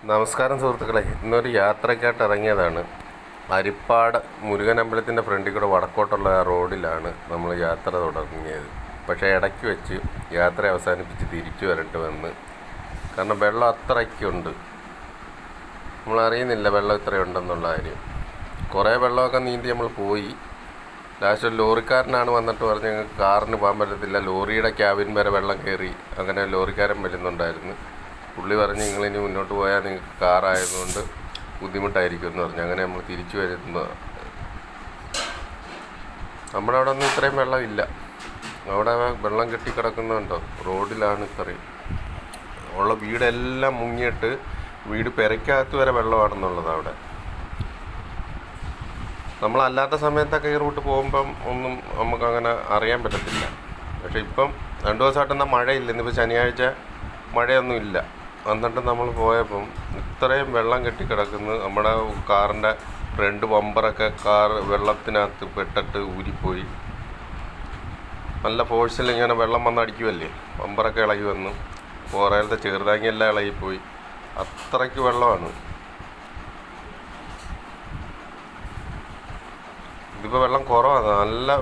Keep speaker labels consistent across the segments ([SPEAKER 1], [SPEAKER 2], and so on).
[SPEAKER 1] നമസ്കാരം സുഹൃത്തുക്കളെ, ഇന്നൊരു യാത്രയ്ക്കായിട്ട് ഇറങ്ങിയതാണ്. അരിപ്പാട് മുരുകൻ അമ്പലത്തിൻ്റെ ഫ്രണ്ടിൽ കൂടെ വടക്കോട്ടുള്ള ആ റോഡിലാണ് നമ്മൾ യാത്ര തുടങ്ങിയത്. പക്ഷേ ഇടയ്ക്ക് വെച്ച് യാത്ര അവസാനിപ്പിച്ച് തിരിച്ചു വരേണ്ടി വന്ന്. കാരണം വെള്ളം അത്രയ്ക്കുണ്ട്. നമ്മളറിയുന്നില്ല വെള്ളം ഇത്രയുണ്ടെന്നുള്ള കാര്യം. കുറേ വെള്ളമൊക്കെ നീന്തി നമ്മൾ പോയി. ലാസ്റ്റ് ഒരു ലോറിക്കാരനാണ് വന്നിട്ട് പറഞ്ഞ് ഞങ്ങൾക്ക് കാറിന് പോകാൻ പറ്റത്തില്ല, ലോറിയുടെ ക്യാബിൻ വരെ വെള്ളം കയറി. അങ്ങനെ ലോറിക്കാരൻ വരുന്നുണ്ടായിരുന്നു. പുള്ളി പറഞ്ഞ് നിങ്ങളിനി മുന്നോട്ട് പോയാൽ നിങ്ങൾക്ക് കാറായതുകൊണ്ട് ബുദ്ധിമുട്ടായിരിക്കും എന്ന് പറഞ്ഞു. അങ്ങനെ നമ്മൾ തിരിച്ചു വരുന്നത്. നമ്മുടെ അവിടെ ഒന്നും ഇത്രയും വെള്ളമില്ല. അവിടെ വെള്ളം കെട്ടിക്കിടക്കുന്നുണ്ടോ, റോഡിലാണ് ഇത്രയും ഉള്ള. വീടെല്ലാം മുങ്ങിയിട്ട് വീട് പെരയ്ക്കകത്ത് വരെ വെള്ളമാണെന്നുള്ളത് അവിടെ. നമ്മളല്ലാത്ത സമയത്തൊക്കെ ഈ റൂട്ട് പോകുമ്പം ഒന്നും നമുക്കങ്ങനെ അറിയാൻ പറ്റത്തില്ല. പക്ഷേ ഇപ്പം 2 ദിവസമായിട്ടെന്നാൽ മഴയില്ല. ഇന്നിപ്പോൾ ശനിയാഴ്ച മഴയൊന്നും ഇല്ല. എന്നിട്ട് നമ്മൾ പോയപ്പം ഇത്രയും വെള്ളം കെട്ടിക്കിടക്കുന്നു. നമ്മുടെ കാറിൻ്റെ ഫ്രണ്ട് ബമ്പറൊക്കെ വെള്ളത്തിനകത്ത് പെട്ടിട്ട് ഊരിപ്പോയി. നല്ല ഫോഴ്സിൽ ഇങ്ങനെ വെള്ളം വന്നടിക്കുമല്ലേ, ബമ്പറൊക്കെ ഇളകി വന്നു. പുറകിലത്തെ ചെറുതാങ്ങിയെല്ലാം ഇളകിപ്പോയി. അത്രയ്ക്ക് വെള്ളമാണ്. ഇതിപ്പോൾ വെള്ളം കുറവാണ്. നല്ല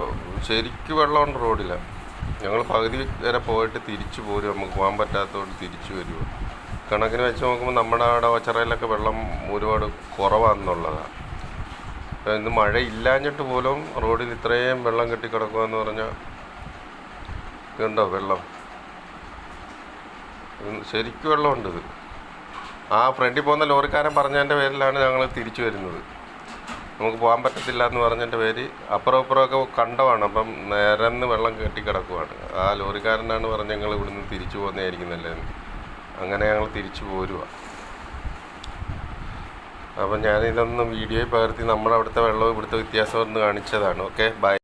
[SPEAKER 1] ശരിക്കും വെള്ളമുണ്ട് റോഡിൽ. ഞങ്ങൾ പകുതി വരെ പോയിട്ട് തിരിച്ചു പോരും. നമുക്ക് പോകാൻ പറ്റാത്തതുകൊണ്ട് തിരിച്ചു വരുമോ. കണക്കിന് വെച്ച് നോക്കുമ്പോൾ നമ്മുടെ അവിടെ ഒച്ചറയിലൊക്കെ വെള്ളം ഒരുപാട് കുറവാണെന്നുള്ളതാണ്. ഇന്ന് മഴ ഇല്ലാഞ്ഞിട്ട് പോലും റോഡിൽ ഇത്രയും വെള്ളം കെട്ടിക്കിടക്കുകയെന്ന് പറഞ്ഞാൽ ഇതുണ്ടോ വെള്ളം. ശരിക്കും വെള്ളമുണ്ട്. ഇത് ആ ഫ്രണ്ടിൽ പോകുന്ന ലോറിക്കാരൻ പറഞ്ഞതിൻ്റെ പേരിലാണ് ഞങ്ങൾ തിരിച്ചു വരുന്നത്. നമുക്ക് പോകാൻ പറ്റത്തില്ല എന്ന് പറഞ്ഞതിൻ്റെ പേര് അപ്പുറം ഇപ്പുറമൊക്കെ കണ്ടമാണ്. അപ്പം നിരന്ന് വെള്ളം കെട്ടിക്കിടക്കുവാണ്. ആ ലോറിക്കാരനാണ് പറഞ്ഞ് ഞങ്ങൾ ഇവിടുന്ന് തിരിച്ചു പോകുന്നതായിരിക്കുന്നല്ലേ. അങ്ങനെ ഞങ്ങൾ തിരിച്ചു പോരുക. അപ്പം ഞാനിതൊന്ന് വീഡിയോയിൽ പകർത്തി നമ്മുടെ അവിടുത്തെ വെള്ളവും ഇവിടുത്തെ വ്യത്യാസം ഒന്ന് കാണിച്ചതാണ്. Okay, by.